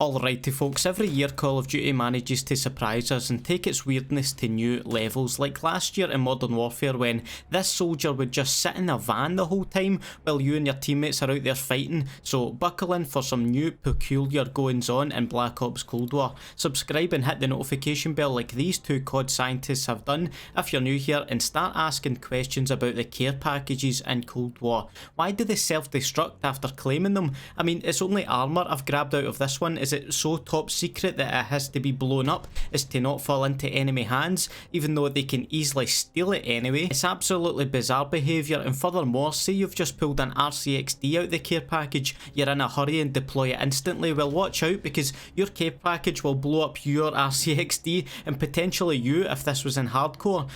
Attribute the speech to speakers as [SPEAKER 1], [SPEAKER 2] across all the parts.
[SPEAKER 1] Alrighty folks, every year Call of Duty manages to surprise us and take its weirdness to new levels, like last year in Modern Warfare when this soldier would just sit in a van the whole time while you and your teammates are out there fighting. So buckle in for some new peculiar goings on in Black Ops Cold War. Subscribe and hit the notification bell like these two COD scientists have done if you're new here, and start asking questions about the care packages in Cold War. Why do they self-destruct after claiming them? I mean, it's only armour I've grabbed out of this one. Is it so top secret that it has to be blown up as to not fall into enemy hands, even though they can easily steal it anyway? It's absolutely bizarre behaviour, and furthermore, say you've just pulled an RCXD out the care package, you're in a hurry and deploy it instantly, well watch out, because your care package will blow up your RCXD and potentially you if this was in hardcore.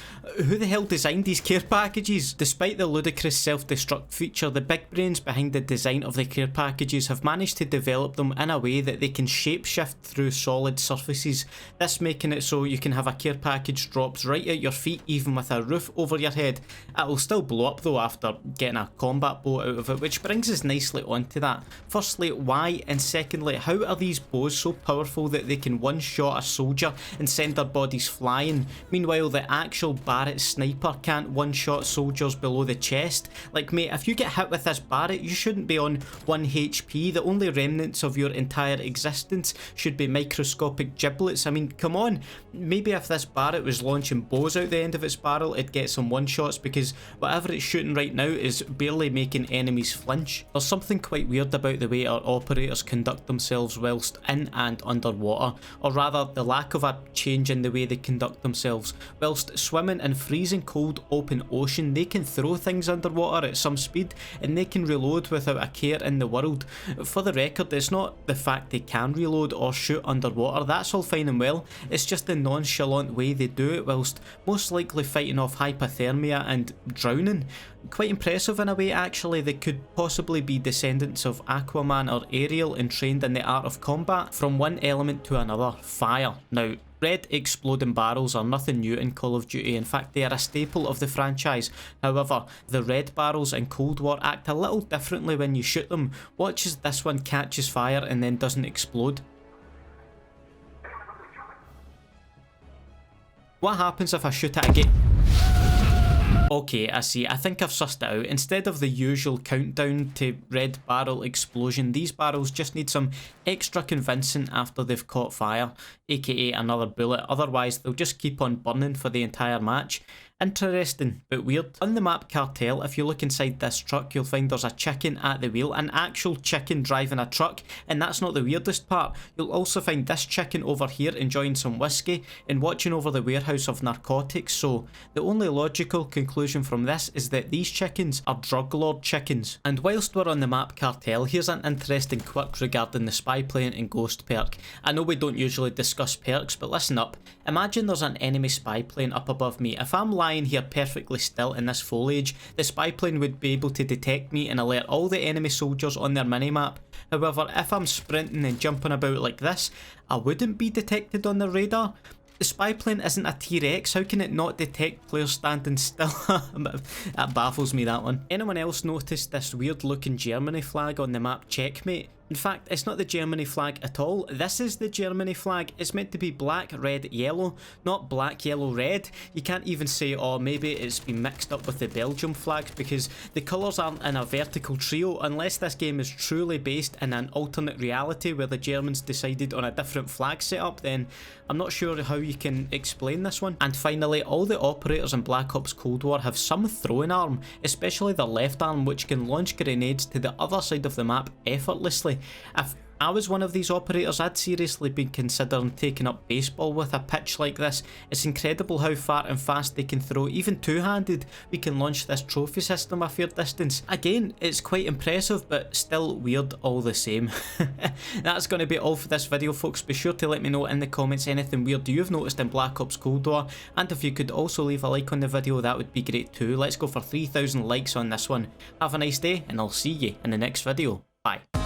[SPEAKER 1] Who the hell designed these care packages? Despite the ludicrous self-destruct feature, the big brains behind the design of the care packages have managed to develop them in a way that they can shapeshift through solid surfaces, this making it so you can have a care package drops right at your feet even with a roof over your head. It will still blow up though after getting a combat bow out of it, which brings us nicely onto that. Firstly, why, and secondly, how are these bows so powerful that they can one-shot a soldier and send their bodies flying? Meanwhile, the actual Barrett sniper can't one-shot soldiers below the chest. Like mate, if you get hit with this Barrett, you shouldn't be on 1 HP, the only remnants of your entire existence should be microscopic giblets. I mean, come on, maybe if this Barrett was launching bows out the end of its barrel, it'd get some one-shots, because whatever it's shooting right now is barely making enemies flinch. There's something quite weird about the way our operators conduct themselves whilst in and underwater, or rather the lack of a change in the way they conduct themselves. Whilst swimming in freezing cold open ocean, they can throw things underwater at some speed and they can reload without a care in the world. For the record, it's not the fact they can reload or shoot underwater, that's all fine and well, it's just the nonchalant way they do it whilst most likely fighting off hypothermia and drowning. Quite impressive in a way actually. They could possibly be descendants of Aquaman or Ariel and trained in the art of combat from one element to another, fire. Now, red exploding barrels are nothing new in Call of Duty, in fact they are a staple of the franchise. However, the red barrels in Cold War act a little differently when you shoot them. Watch as this one catches fire and then doesn't explode. What happens if I shoot it again? Okay, I see. I think I've sussed it out. Instead of the usual countdown to red barrel explosion, these barrels just need some extra convincing after they've caught fire, aka another bullet, otherwise they'll just keep on burning for the entire match. Interesting, but weird. On the map Cartel, if you look inside this truck, you'll find there's a chicken at the wheel, an actual chicken driving a truck, and that's not the weirdest part. You'll also find this chicken over here enjoying some whiskey and watching over the warehouse of narcotics, so the only logical conclusion from this is that these chickens are drug lord chickens. And whilst we're on the map Cartel, here's an interesting quirk regarding the spy plane and ghost perk. I know we don't usually discuss perks, but listen up. Imagine there's an enemy spy plane up above me. If I'm lying here perfectly still in this foliage, the spy plane would be able to detect me and alert all the enemy soldiers on their minimap. However, if I'm sprinting and jumping about like this, I wouldn't be detected on the radar. The spy plane isn't a T-Rex, how can it not detect players standing still? That baffles me, that one. Anyone else noticed this weird looking Germany flag on the map Checkmate? In fact, it's not the Germany flag at all. This is the Germany flag. It's meant to be black, red, yellow, not black, yellow, red. You can't even say, oh, maybe it's been mixed up with the Belgium flags, because the colours aren't in a vertical trio unless this game is truly based in an alternate reality where the Germans decided on a different flag setup. Then I'm not sure how you can explain this one. And finally, all the operators in Black Ops Cold War have some throwing arm, especially their left arm, which can launch grenades to the other side of the map effortlessly. If I was one of these operators, I'd seriously be considering taking up baseball with a pitch like this. It's incredible how far and fast they can throw. Even two-handed, we can launch this trophy system a fair distance. Again, it's quite impressive, but still weird all the same. That's going to be all for this video, folks. Be sure to let me know in the comments anything weird you've noticed in Black Ops Cold War, and if you could also leave a like on the video, that would be great too. Let's go for 3,000 likes on this one. Have a nice day, and I'll see you in the next video. Bye.